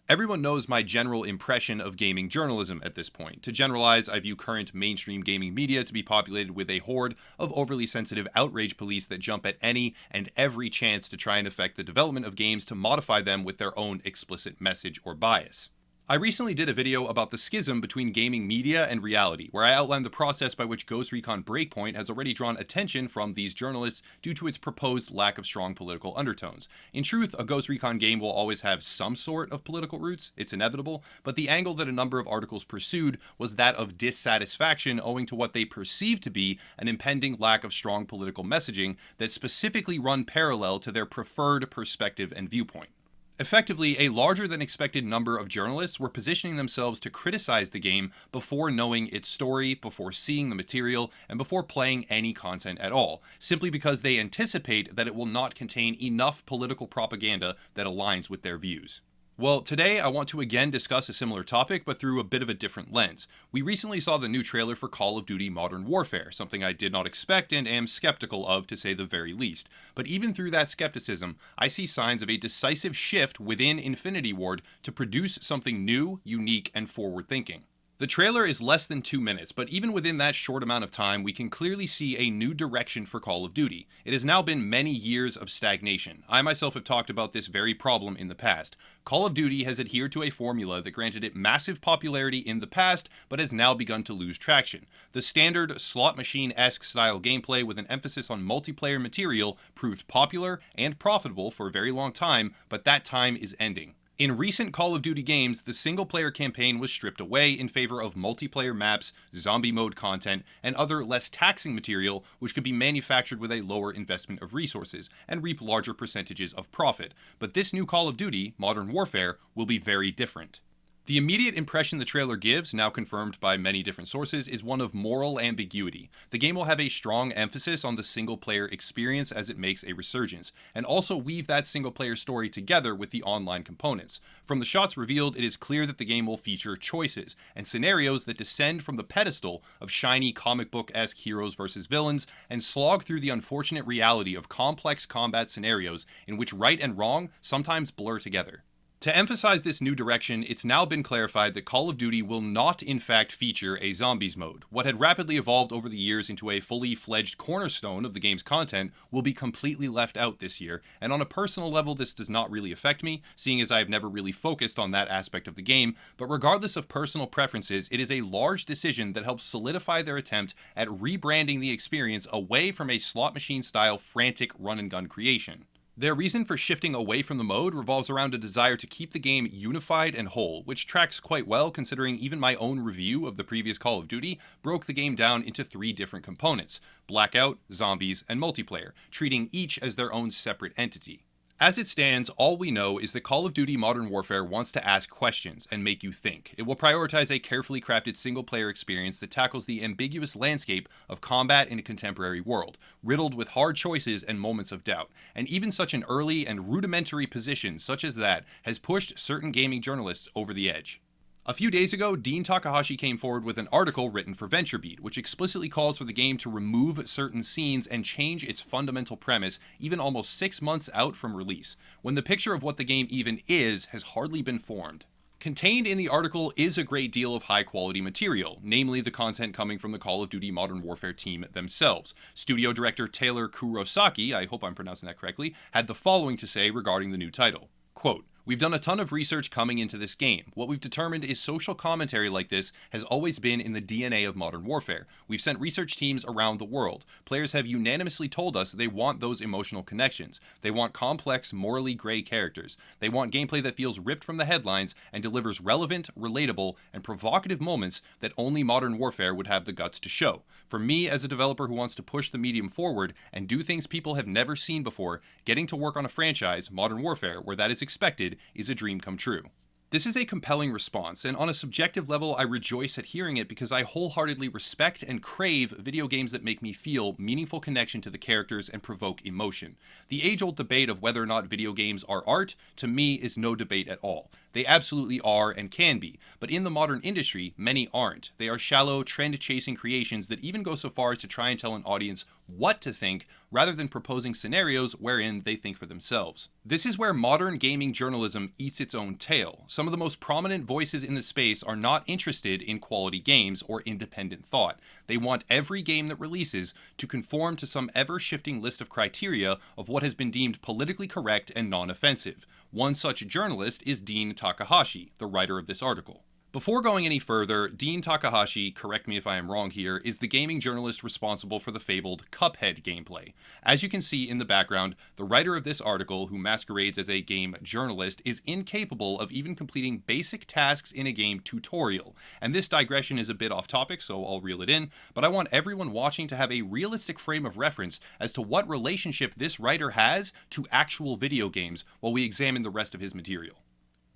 Everyone knows my general impression of gaming journalism at this point. To generalize, I view current mainstream gaming media to be populated with a horde of overly sensitive outrage police that jump at any and every chance to try and affect the development of games to modify them with their own explicit message or bias. I recently did a video about the schism between gaming media and reality, where I outlined the process by which Ghost Recon Breakpoint has already drawn attention from these journalists due to its proposed lack of strong political undertones. In truth, a Ghost Recon game will always have some sort of political roots, it's inevitable, but the angle that a number of articles pursued was that of dissatisfaction owing to what they perceived to be an impending lack of strong political messaging that specifically run parallel to their preferred perspective and viewpoint. Effectively, a larger than expected number of journalists were positioning themselves to criticize the game before knowing its story, before seeing the material, and before playing any content at all, simply because they anticipate that it will not contain enough political propaganda that aligns with their views. Well, today I want to again discuss a similar topic, but through a bit of a different lens. We recently saw the new trailer for Call of Duty Modern Warfare, something I did not expect and am skeptical of, to say the very least. But even through that skepticism, I see signs of a decisive shift within Infinity Ward to produce something new, unique, and forward-thinking. The trailer is less than 2 minutes, but even within that short amount of time, we can clearly see a new direction for Call of Duty. It has now been many years of stagnation. I myself have talked about this very problem in the past. Call of Duty has adhered to a formula that granted it massive popularity in the past, but has now begun to lose traction. The standard slot machine-esque style gameplay with an emphasis on multiplayer material proved popular and profitable for a very long time, but that time is ending. In recent Call of Duty games, the single-player campaign was stripped away in favor of multiplayer maps, zombie mode content, and other less taxing material which could be manufactured with a lower investment of resources and reap larger percentages of profit. But this new Call of Duty, Modern Warfare, will be very different. The immediate impression the trailer gives, now confirmed by many different sources, is one of moral ambiguity. The game will have a strong emphasis on the single-player experience as it makes a resurgence, and also weave that single-player story together with the online components. From the shots revealed, it is clear that the game will feature choices, and scenarios that descend from the pedestal of shiny comic book-esque heroes versus villains, and slog through the unfortunate reality of complex combat scenarios in which right and wrong sometimes blur together. To emphasize this new direction, it's now been clarified that Call of Duty will not in fact feature a zombies mode. What had rapidly evolved over the years into a fully fledged cornerstone of the game's content will be completely left out this year, and on a personal level this does not really affect me, seeing as I have never really focused on that aspect of the game, but regardless of personal preferences, it is a large decision that helps solidify their attempt at rebranding the experience away from a slot machine style frantic run and gun creation. Their reason for shifting away from the mode revolves around a desire to keep the game unified and whole, which tracks quite well considering even my own review of the previous Call of Duty broke the game down into 3 different components: Blackout, Zombies, and Multiplayer, treating each as their own separate entity. As it stands, all we know is that Call of Duty Modern Warfare wants to ask questions and make you think. It will prioritize a carefully crafted single-player experience that tackles the ambiguous landscape of combat in a contemporary world, riddled with hard choices and moments of doubt. And even such an early and rudimentary position such as that has pushed certain gaming journalists over the edge. A few days ago, Dean Takahashi came forward with an article written for VentureBeat, which explicitly calls for the game to remove certain scenes and change its fundamental premise even almost 6 months out from release, when the picture of what the game even is has hardly been formed. Contained in the article is a great deal of high-quality material, namely the content coming from the Call of Duty Modern Warfare team themselves. Studio director Taylor Kurosaki, I hope I'm pronouncing that correctly, had the following to say regarding the new title. Quote, "We've done a ton of research coming into this game. What we've determined is social commentary like this has always been in the DNA of Modern Warfare. We've sent research teams around the world. Players have unanimously told us they want those emotional connections. They want complex, morally gray characters. They want gameplay that feels ripped from the headlines and delivers relevant, relatable, and provocative moments that only Modern Warfare would have the guts to show. For me, as a developer who wants to push the medium forward and do things people have never seen before, getting to work on a franchise, Modern Warfare, where that is expected, is a dream come true." This is a compelling response, and on a subjective level I rejoice at hearing it because I wholeheartedly respect and crave video games that make me feel meaningful connection to the characters and provoke emotion. The age-old debate of whether or not video games are art, to me, is no debate at all. They absolutely are and can be, but in the modern industry, many aren't. They are shallow, trend-chasing creations that even go so far as to try and tell an audience what to think, rather than proposing scenarios wherein they think for themselves. This is where modern gaming journalism eats its own tail. Some of the most prominent voices in the space are not interested in quality games or independent thought. They want every game that releases to conform to some ever-shifting list of criteria of what has been deemed politically correct and non-offensive. One such journalist is Dean Takahashi, the writer of this article. Before going any further, Dean Takahashi, correct me if I am wrong here, is the gaming journalist responsible for the fabled Cuphead gameplay. As you can see in the background, the writer of this article, who masquerades as a game journalist, is incapable of even completing basic tasks in a game tutorial. And this digression is a bit off topic, so I'll reel it in, but I want everyone watching to have a realistic frame of reference as to what relationship this writer has to actual video games while we examine the rest of his material.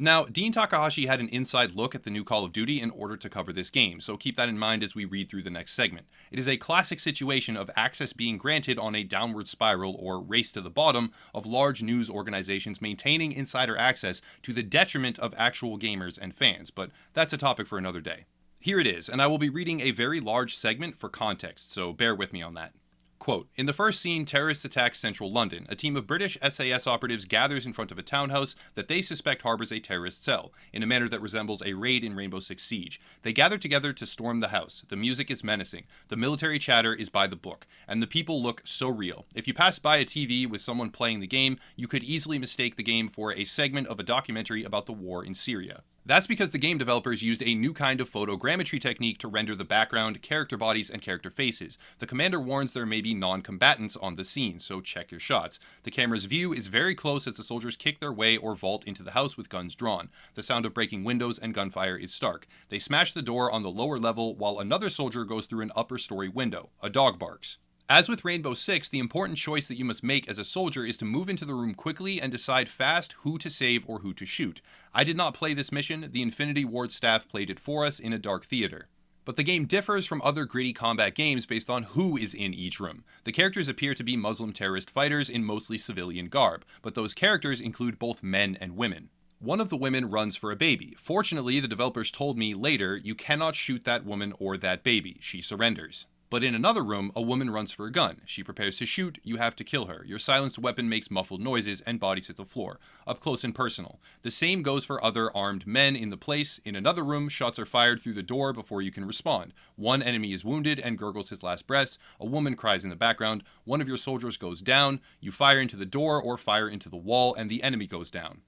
Now, Dean Takahashi had an inside look at the new Call of Duty in order to cover this game, so keep that in mind as we read through the next segment. It is a classic situation of access being granted on a downward spiral or race to the bottom of large news organizations maintaining insider access to the detriment of actual gamers and fans, but that's a topic for another day. Here it is, and I will be reading a very large segment for context, so bear with me on that. Quote, in the first scene, terrorists attack central London. A team of British SAS operatives gathers in front of a townhouse that they suspect harbors a terrorist cell, in a manner that resembles a raid in Rainbow Six Siege. They gather together to storm the house. The music is menacing. The military chatter is by the book, and the people look so real. If you pass by a TV with someone playing the game, you could easily mistake the game for a segment of a documentary about the war in Syria. That's because the game developers used a new kind of photogrammetry technique to render the background, character bodies, and character faces. The commander warns there may be non-combatants on the scene, so check your shots. The camera's view is very close as the soldiers kick their way or vault into the house with guns drawn. The sound of breaking windows and gunfire is stark. They smash the door on the lower level while another soldier goes through an upper story window. A dog barks. As with Rainbow Six, the important choice that you must make as a soldier is to move into the room quickly and decide fast who to save or who to shoot. I did not play this mission, the Infinity Ward staff played it for us in a dark theater. But the game differs from other gritty combat games based on who is in each room. The characters appear to be Muslim terrorist fighters in mostly civilian garb, but those characters include both men and women. One of the women runs for a baby. Fortunately, the developers told me later, you cannot shoot that woman or that baby. She surrenders. But in another room, a woman runs for a gun. She prepares to shoot, you have to kill her. Your silenced weapon makes muffled noises and bodies hit the floor, up close and personal. The same goes for other armed men in the place. In another room, shots are fired through the door before you can respond. One enemy is wounded and gurgles his last breaths. A woman cries in the background. One of your soldiers goes down. You fire into the door or fire into the wall and the enemy goes down.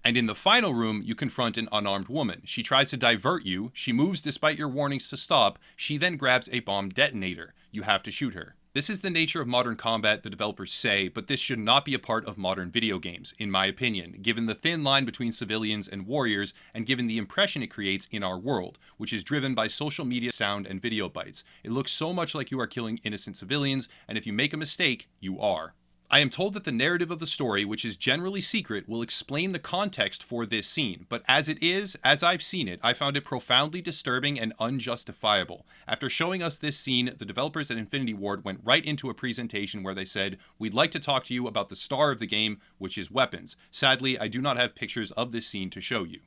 And in the final room, you confront an unarmed woman. She tries to divert you. She moves despite your warnings to stop. She then grabs a bomb detonator. You have to shoot her. This is the nature of modern combat, the developers say, but this should not be a part of modern video games, in my opinion, given the thin line between civilians and warriors, and given the impression it creates in our world, which is driven by social media sound and video bites. It looks so much like you are killing innocent civilians, and if you make a mistake, you are. I am told that the narrative of the story, which is generally secret, will explain the context for this scene, but as it is, as I've seen it, I found it profoundly disturbing and unjustifiable. After showing us this scene, the developers at Infinity Ward went right into a presentation where they said, we'd like to talk to you about the star of the game, which is weapons. Sadly, I do not have pictures of this scene to show you.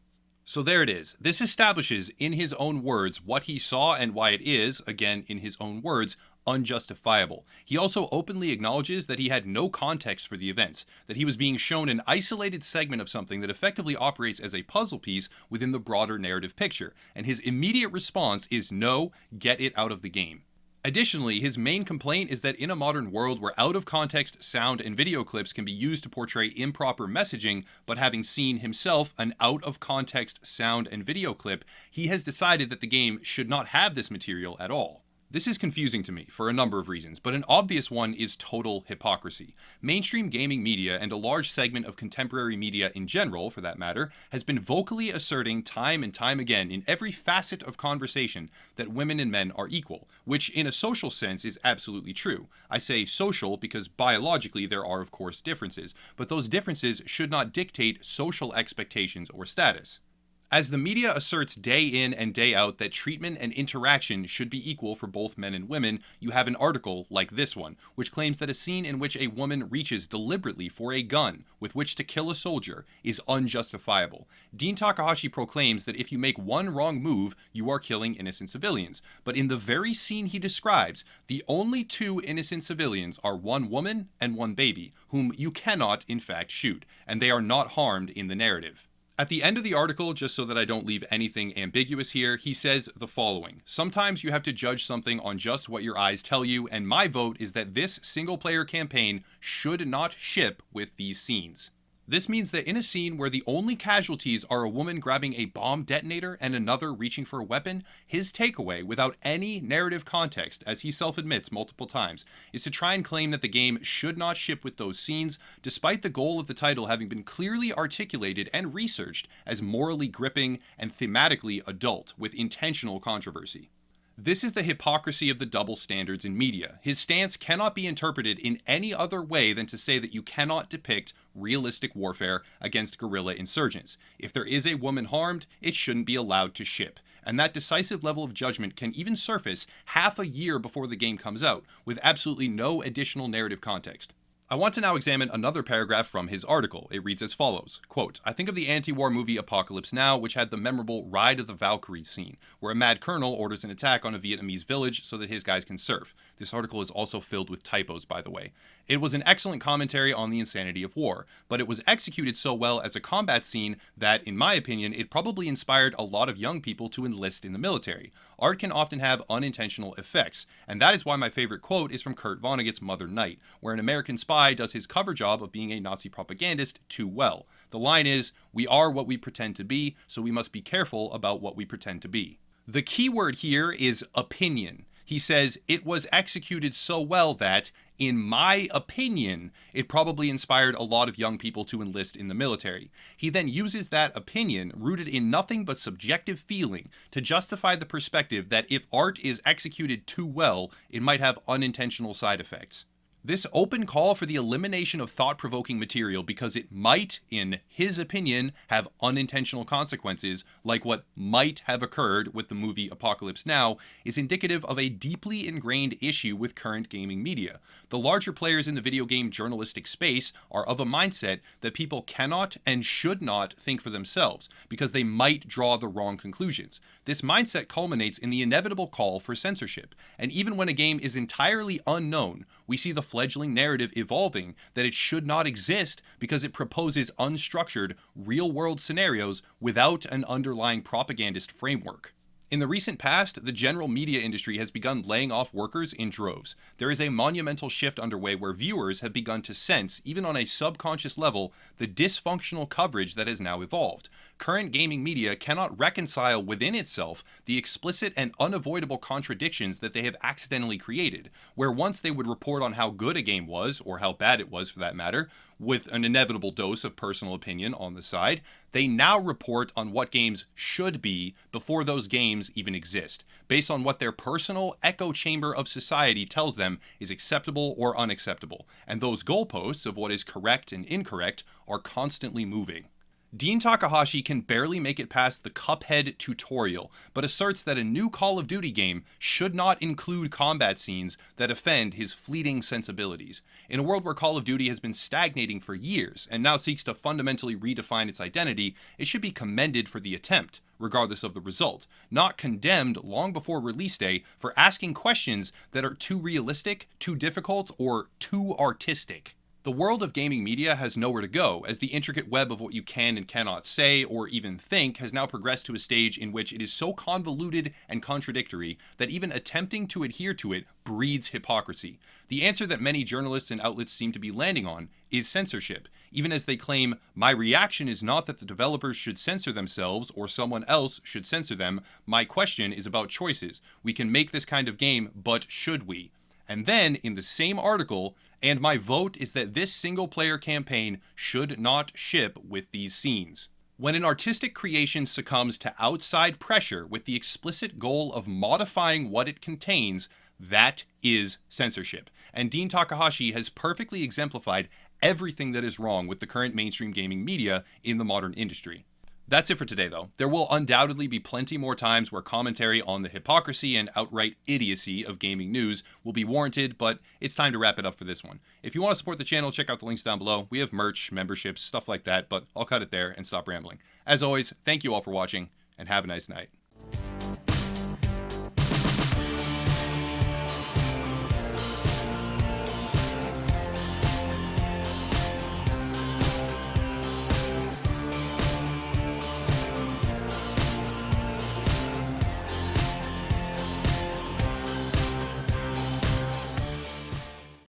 So there it is. This establishes, in his own words, what he saw and why it is, again, in his own words, unjustifiable. He also openly acknowledges that he had no context for the events, that he was being shown an isolated segment of something that effectively operates as a puzzle piece within the broader narrative picture, and his immediate response is no, get it out of the game. Additionally, his main complaint is that in a modern world where out-of-context sound and video clips can be used to portray improper messaging, but having seen himself an out-of-context sound and video clip, he has decided that the game should not have this material at all. This is confusing to me for a number of reasons, but an obvious one is total hypocrisy. Mainstream gaming media, and a large segment of contemporary media in general, for that matter, has been vocally asserting time and time again in every facet of conversation that women and men are equal, which in a social sense is absolutely true. I say social because biologically there are of course differences, but those differences should not dictate social expectations or status. As the media asserts day in and day out that treatment and interaction should be equal for both men and women, you have an article like this one, which claims that a scene in which a woman reaches deliberately for a gun with which to kill a soldier is unjustifiable. Dean Takahashi proclaims that if you make one wrong move, you are killing innocent civilians. But in the very scene he describes, the only two innocent civilians are one woman and one baby, whom you cannot, in fact, shoot, and they are not harmed in the narrative. At the end of the article, just so that I don't leave anything ambiguous here, he says the following: sometimes you have to judge something on just what your eyes tell you, and my vote is that this single-player campaign should not ship with these scenes. This means that in a scene where the only casualties are a woman grabbing a bomb detonator and another reaching for a weapon, his takeaway, without any narrative context, as he self-admits multiple times, is to try and claim that the game should not ship with those scenes, despite the goal of the title having been clearly articulated and researched as morally gripping and thematically adult, with intentional controversy. This is the hypocrisy of the double standards in media. His stance cannot be interpreted in any other way than to say that you cannot depict realistic warfare against guerrilla insurgents. If there is a woman harmed, it shouldn't be allowed to ship. And that decisive level of judgment can even surface half a year before the game comes out, with absolutely no additional narrative context. I want to now examine another paragraph from his article. It reads as follows, quote, I think of the anti-war movie Apocalypse Now, which had the memorable Ride of the Valkyries scene, where a mad colonel orders an attack on a Vietnamese village so that his guys can surf. This article is also filled with typos, by the way. It was an excellent commentary on the insanity of war, but it was executed so well as a combat scene that, in my opinion, it probably inspired a lot of young people to enlist in the military. Art can often have unintentional effects, and that is why my favorite quote is from Kurt Vonnegut's Mother Night, where an American spy does his cover job of being a Nazi propagandist too well. The line is, "We are what we pretend to be, so we must be careful about what we pretend to be." The key word here is opinion. He says, it was executed so well that, in my opinion, it probably inspired a lot of young people to enlist in the military. He then uses that opinion, rooted in nothing but subjective feeling, to justify the perspective that if art is executed too well, it might have unintentional side effects. This open call for the elimination of thought-provoking material because it might, in his opinion, have unintentional consequences, like what might have occurred with the movie Apocalypse Now, is indicative of a deeply ingrained issue with current gaming media. The larger players in the video game journalistic space are of a mindset that people cannot and should not think for themselves, because they might draw the wrong conclusions. This mindset culminates in the inevitable call for censorship, and even when a game is entirely unknown, we see the fledgling narrative evolving that it should not exist because it proposes unstructured, real-world scenarios without an underlying propagandist framework. In the recent past, the general media industry has begun laying off workers in droves. There is a monumental shift underway where viewers have begun to sense, even on a subconscious level, the dysfunctional coverage that has now evolved. Current gaming media cannot reconcile within itself the explicit and unavoidable contradictions that they have accidentally created, where once they would report on how good a game was, or how bad it was for that matter, with an inevitable dose of personal opinion on the side, they now report on what games should be before those games even exist, based on what their personal echo chamber of society tells them is acceptable or unacceptable, and those goalposts of what is correct and incorrect are constantly moving. Dean Takahashi can barely make it past the Cuphead tutorial, but asserts that a new Call of Duty game should not include combat scenes that offend his fleeting sensibilities. In a world where Call of Duty has been stagnating for years and now seeks to fundamentally redefine its identity, it should be commended for the attempt, regardless of the result, not condemned long before release day for asking questions that are too realistic, too difficult, or too artistic. The world of gaming media has nowhere to go, as the intricate web of what you can and cannot say or even think has now progressed to a stage in which it is so convoluted and contradictory that even attempting to adhere to it breeds hypocrisy. The answer that many journalists and outlets seem to be landing on is censorship, even as they claim, my reaction is not that the developers should censor themselves or someone else should censor them. My question is about choices. We can make this kind of game, but should we? And then, in the same article, and my vote is that this single-player campaign should not ship with these scenes. When an artistic creation succumbs to outside pressure with the explicit goal of modifying what it contains, that is censorship. And Dean Takahashi has perfectly exemplified everything that is wrong with the current mainstream gaming media in the modern industry. That's it for today, though. There will undoubtedly be plenty more times where commentary on the hypocrisy and outright idiocy of gaming news will be warranted, but it's time to wrap it up for this one. If you want to support the channel, check out the links down below. We have merch, memberships, stuff like that, but I'll cut it there and stop rambling. As always, thank you all for watching, and have a nice night.